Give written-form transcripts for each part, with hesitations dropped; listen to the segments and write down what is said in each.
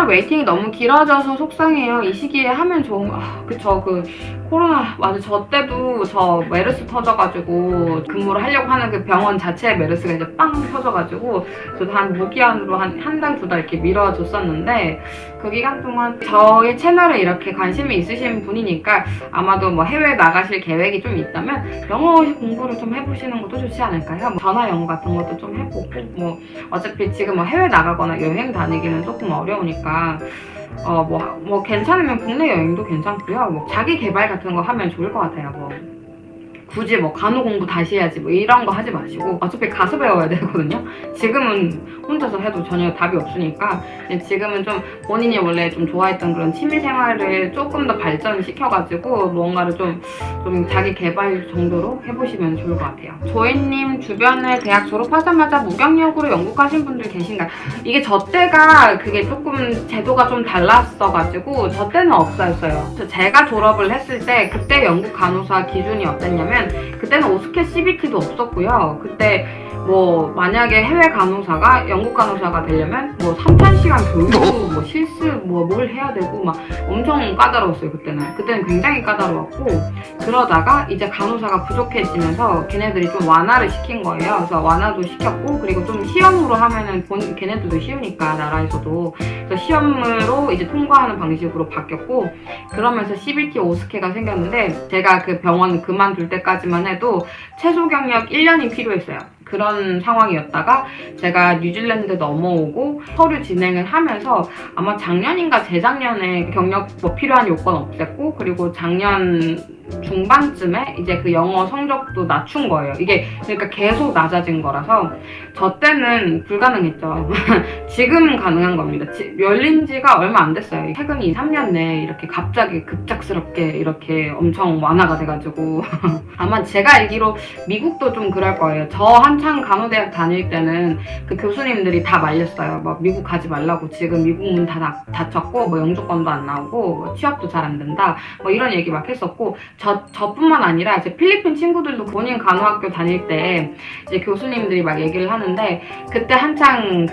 휴학 웨이팅이 너무 길어져서 속상해요. 이 시기에 하면 좋은 그쵸. 코로나 맞아. 저 때도 저 메르스 터져가지고 근무를 하려고 하는 그 병원 자체에 메르스가 이제 빵 터져가지고 저도 한 무기한으로 한 달, 두 달 이렇게 미뤄줬었는데 그 기간 동안 저의 채널에 이렇게 관심이 있으신 분이니까 아마도 뭐 해외 나가실 계획이 좀 있다면 영어 공부를 좀 해보시는 것도 좋지 않을까요? 뭐 전화 영어 같은 것도 좀 해보고 뭐 어차피 지금 뭐 해외 나가거나 여행 다니기는 조금 어려우니까 뭐 괜찮으면 국내 여행도 괜찮고요. 뭐 자기 개발 같은 거 하면 좋을 것 같아요. 뭐 굳이 뭐 간호 공부 다시 해야지 뭐 이런 거 하지 마시고 어차피 가서 배워야 되거든요. 지금은 혼자서 해도 전혀 답이 없으니까 지금은 좀 본인이 원래 좀 좋아했던 그런 취미 생활을 조금 더 발전시켜가지고 뭔가를 좀 자기 개발 정도로 해보시면 좋을 것 같아요. 조이님 주변에 대학 졸업하자마자 무경력으로 영국 가신 분들 계신가요? 이게 저 때가 그게 조금 제도가 좀 달랐어가지고 저 때는 없었어요. 제가 졸업을 했을 때 그때 영국 간호사 기준이 어땠냐면 그때는 오스켓 CBT도 없었고요. 그때 뭐 만약에 해외 간호사가 영국 간호사가 되려면 뭐 3,000시간 교육 뭐 실습 뭘 해야 되고 막 엄청 까다로웠어요. 그때는 굉장히 까다로웠고 그러다가 이제 간호사가 부족해지면서 걔네들이 좀 완화를 시킨 거예요. 그래서 완화도 시켰고 그리고 좀 시험으로 하면은 걔네들도 쉬우니까 나라에서도 그래서 시험으로 이제 통과하는 방식으로 바뀌었고 그러면서 CBT 오스케가 생겼는데 제가 그 병원 그만둘 때까지만 해도 최소 경력 1년이 필요했어요. 그런 상황이었다가 제가 뉴질랜드 넘어오고 서류 진행을 하면서 아마 작년인가 재작년에 경력 필요한 요건 없앴고 그리고 작년 중반쯤에 이제 그 영어 성적도 낮춘 거예요. 이게 그러니까 계속 낮아진 거라서 저 때는 불가능했죠. 지금 가능한 겁니다. 열린 지가 얼마 안 됐어요. 최근 2, 3년 내에 이렇게 갑자기 급작스럽게 이렇게 엄청 완화가 돼가지고 아마 제가 알기로 미국도 좀 그럴 거예요. 저 한창 간호대학 다닐 때는 그 교수님들이 다 말렸어요. 막 미국 가지 말라고 지금 미국 문 다 닫혔고 뭐 영주권도 안 나오고 뭐 취업도 잘 안 된다 뭐 이런 얘기 막 했었고 저뿐만 아니라 제 필리핀 친구들도 본인 간호학교 다닐 때 이제 교수님들이 막 얘기를 하는데 그때 한창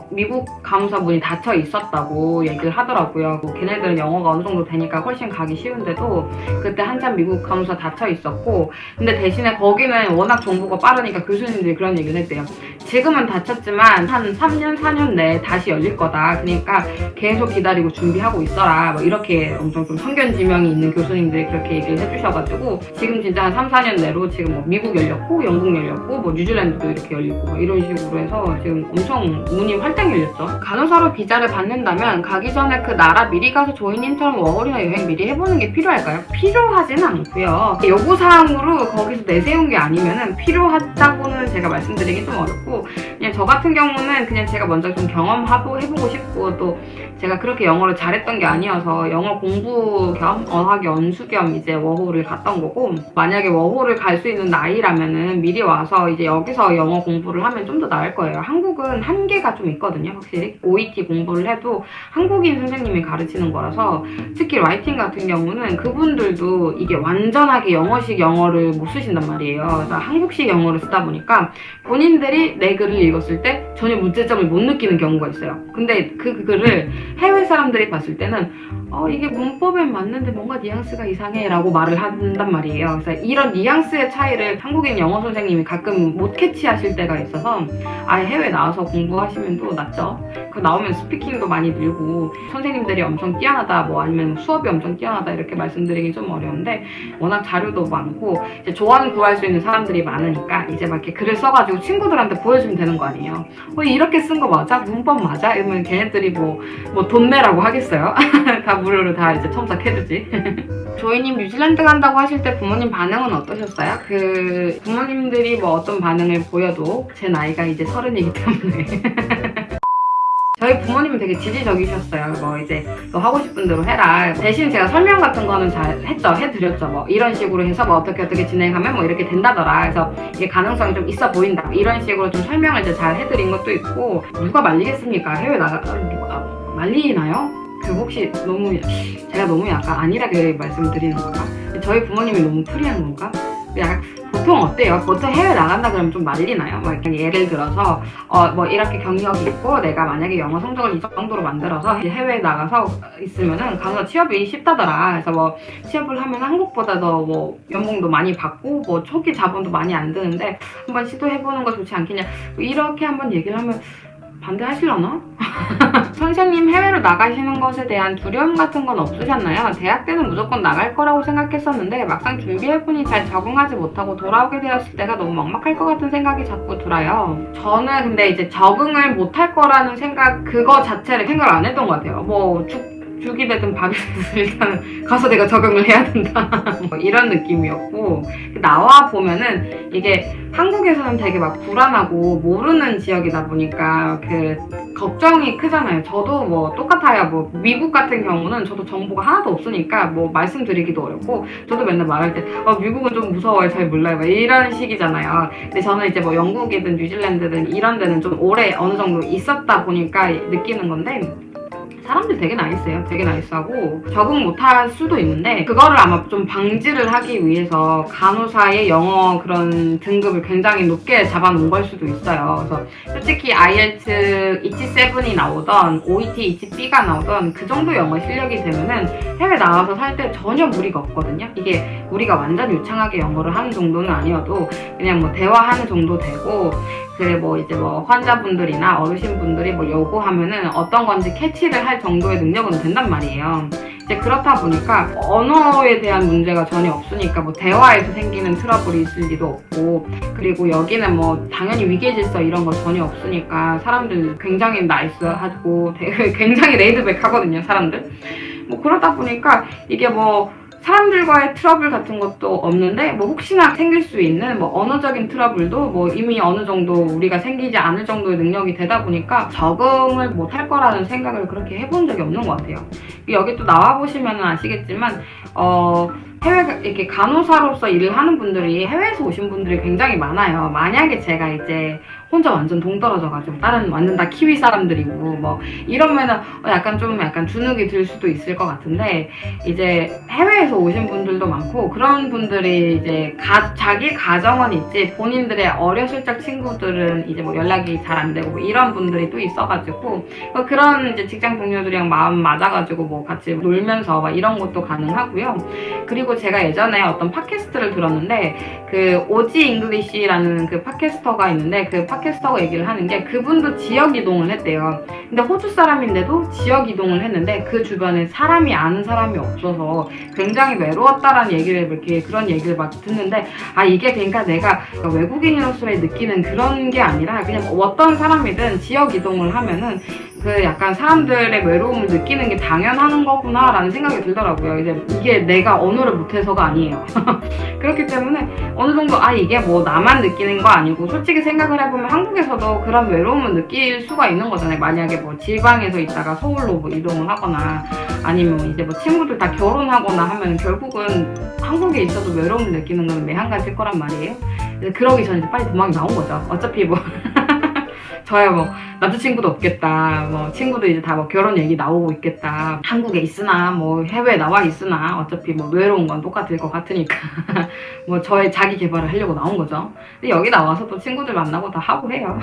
미국 간호사분이 닫혀 있었다고 얘기를 하더라고요. 뭐 걔네들은 영어가 어느 정도 되니까 훨씬 가기 쉬운데도 그때 한참 미국 간호사 닫혀 있었고 근데 대신에 거기는 워낙 정보가 빠르니까 교수님들이 그런 얘기를 했대요. 지금은 닫혔지만 한 3년, 4년 내에 다시 열릴 거다. 그러니까 계속 기다리고 준비하고 있어라. 뭐 이렇게 엄청 좀 선견지명이 있는 교수님들이 그렇게 얘기를 해주셔가지고 지금 진짜 한 3, 4년 내로 지금 뭐 미국 열렸고 영국 열렸고 뭐 뉴질랜드도 이렇게 열리고 뭐 이런 식으로 해서 지금 엄청 문이 활짝 열렸죠. 간호사로 비자를 받는다면 가기 전에 그 나라 미리 가서 조인님처럼 워홀이나 여행 미리 해보는 게 필요할까요? 필요하지는 않고요. 요구사항으로 거기서 내세운 게 아니면은 필요하다고는 제가 말씀드리기 좀 어렵고 그냥 저 같은 경우는 그냥 제가 먼저 좀 경험해보고 싶고 또 제가 그렇게 영어를 잘했던 게 아니어서 영어 공부 겸 어학 연수 겸 이제 워홀을 갔던 거고 만약에 워홀을 갈 수 있는 나이라면은 미리 와서 이제 여기서 영어 공부를 하면 좀 더 나을 거예요. 한국은 한계가 좀 있거든요. 확실히 OET 공부를 해도 한국인 선생님이 가르치는 거라서 특히 라이팅 같은 경우는 그분들도 이게 완전하게 영어식 영어를 못 쓰신단 말이에요. 그래서 한국식 영어를 쓰다 보니까 본인들이 내 글을 읽었을 때 전혀 문제점을 못 느끼는 경우가 있어요. 근데 그 글을 해외 사람들이 봤을 때는 이게 문법엔 맞는데 뭔가 뉘앙스가 이상해 라고 말을 한단 말이에요. 그래서 이런 뉘앙스의 차이를 한국인 영어 선생님이 가끔 못 캐치하실 때가 있어서 아예 해외 나와서 공부하시면 또 낫죠. 그 나오면 스피킹도 많이 늘고 선생님들이 엄청 뛰어나다 뭐 아니면 수업이 엄청 뛰어나다 이렇게 말씀드리기 좀 어려운데 워낙 자료도 많고 이제 조언 구할 수 있는 사람들이 많으니까 이제 막 이렇게 글을 써가지고 친구들한테 보여주면 되는 거 아니에요. 이렇게 쓴 거 맞아? 문법 맞아? 이러면 걔네들이 뭐 돈 내라고 하겠어요? 다 무료로 다 이제 첨삭해주지. 조이님 뉴질랜드 간다고 하실 때 부모님 반응은 어떠셨어요? 그 부모님들이 뭐 어떤 반응을 보여도 제 나이가 이제 30이기 때문에 저희 부모님은 되게 지지적이셨어요. 뭐 이제 너 하고 싶은 대로 해라. 대신 제가 설명 같은 거는 잘 했죠. 해드렸죠. 뭐 이런 식으로 해서 뭐 어떻게 진행하면 뭐 이렇게 된다더라. 그래서 이게 가능성이 좀 있어 보인다. 이런 식으로 좀 설명을 이제 잘 해드린 것도 있고 누가 말리겠습니까? 해외 말리나요? 혹시 제가 너무 약간 안일하게 말씀드리는 건가? 저희 부모님이 너무 프리한 건가? 약간 보통 어때요? 보통 해외 나간다 그러면 좀 말리나요? 뭐 이렇게 예를 들어서 뭐 이렇게 경력이 있고 내가 만약에 영어 성적을 이 정도로 만들어서 이제 해외에 나가서 있으면은 가서 취업이 쉽다더라. 그래서 뭐 취업을 하면 한국보다 더 뭐 연봉도 많이 받고 뭐 초기 자본도 많이 안 드는데 한번 시도해보는 거 좋지 않겠냐. 뭐 이렇게 한번 얘기를 하면 반대하시려나? 선생님 해외로 나가시는 것에 대한 두려움 같은 건 없으셨나요? 대학 때는 무조건 나갈 거라고 생각했었는데 막상 준비해보니 잘 적응하지 못하고 돌아오게 되었을 때가 너무 막막할 것 같은 생각이 자꾸 들어요. 저는 근데 이제 적응을 못할 거라는 생각 그거 자체를 생각을 안 했던 것 같아요. 뭐 죽이 되든 밥이 되든 일단은 가서 내가 적응을 해야 된다 뭐 이런 느낌이었고, 나와 보면은 이게 한국에서는 되게 막 불안하고 모르는 지역이다 보니까 그 걱정이 크잖아요. 저도 뭐 똑같아요. 뭐 미국 같은 경우는 저도 정보가 하나도 없으니까 뭐 말씀드리기도 어렵고, 저도 맨날 말할 때 미국은 좀 무서워요, 잘 몰라요, 막 이런 식이잖아요. 근데 저는 이제 뭐 영국이든 뉴질랜드든 이런 데는 좀 오래 어느 정도 있었다 보니까 느끼는 건데, 사람들 되게 나이스해요. 되게 나이스하고 적응 못할 수도 있는데 그거를 아마 좀 방지를 하기 위해서 간호사의 영어 그런 등급을 굉장히 높게 잡아놓은 걸 수도 있어요. 그래서 솔직히 IELTS 27이 나오던 OET 27B가 나오던 그 정도 영어 실력이 되면은 해외 나가서 살 때 전혀 무리가 없거든요. 이게 우리가 완전 유창하게 영어를 하는 정도는 아니어도 그냥 뭐 대화하는 정도 되고, 그래 뭐 이제 뭐 환자분들이나 어르신분들이 뭐 요구하면은 어떤 건지 캐치를 할 정도의 능력은 된단 말이에요. 이제 그렇다 보니까 언어에 대한 문제가 전혀 없으니까 뭐 대화에서 생기는 트러블이 있을 리도 없고, 그리고 여기는 뭐 당연히 위계질서 이런 거 전혀 없으니까 사람들 굉장히 나이스하고 되게 굉장히 레이드백 하거든요, 사람들. 뭐 그러다 보니까 이게 뭐 사람들과의 트러블 같은 것도 없는데, 뭐 혹시나 생길 수 있는 뭐 언어적인 트러블도 뭐 이미 어느 정도 우리가 생기지 않을 정도의 능력이 되다 보니까 적응을 못할 거라는 생각을 그렇게 해본 적이 없는 것 같아요. 여기 또 나와 보시면 아시겠지만 해외 이렇게 간호사로서 일을 하는 분들이 해외에서 오신 분들이 굉장히 많아요. 만약에 제가 이제 혼자 완전 동떨어져가지고 다른 완전 다 키위 사람들이고 뭐 이러면은 약간 주눅이 들 수도 있을 것 같은데, 이제 해외에서 오신 분들도 많고 그런 분들이 이제 자기 가정은 있지 본인들의 어렸을 적 친구들은 이제 뭐 연락이 잘 안 되고 뭐 이런 분들이 또 있어가지고 그런 이제 직장 동료들이랑 마음 맞아가지고 뭐 같이 놀면서 막 이런 것도 가능하고요. 그리고 제가 예전에 어떤 팟캐스트를 들었는데 그 오지 잉글리시라는 그 팟캐스터가 있는데, 그 팟캐스터가 얘기를 하는 게 그분도 지역 이동을 했대요. 근데 호주 사람인데도 지역 이동을 했는데 그 주변에 사람이 아는 사람이 없어서 굉장히 외로웠다라는 얘기를 이렇게 그런 얘기를 막 듣는데, 이게 그러니까 내가 외국인으로서의 느끼는 그런 게 아니라 그냥 어떤 사람이든 지역 이동을 하면은 그 약간 사람들의 외로움을 느끼는 게 당연한 거구나 라는 생각이 들더라고요. 이게 내가 언어를 못해서가 아니에요. 그렇기 때문에 어느 정도 이게 뭐 나만 느끼는 거 아니고, 솔직히 생각을 해보면 한국에서도 그런 외로움을 느낄 수가 있는 거잖아요. 만약에 뭐 지방에서 있다가 서울로 뭐 이동을 하거나 아니면 이제 뭐 친구들 다 결혼하거나 하면 결국은 한국에 있어도 외로움을 느끼는 건 매한가지일 거란 말이에요. 그래서 그러기 전에 이제 빨리 도망이 나온 거죠. 어차피 뭐 저야 뭐 남자친구도 없겠다, 뭐 친구도 이제 다 뭐 결혼 얘기 나오고 있겠다, 한국에 있으나 뭐 해외에 나와 있으나 어차피 뭐 외로운 건 똑같을 것 같으니까 뭐 저의 자기 개발을 하려고 나온 거죠. 근데 여기 나와서 또 친구들 만나고 다 하고 해요.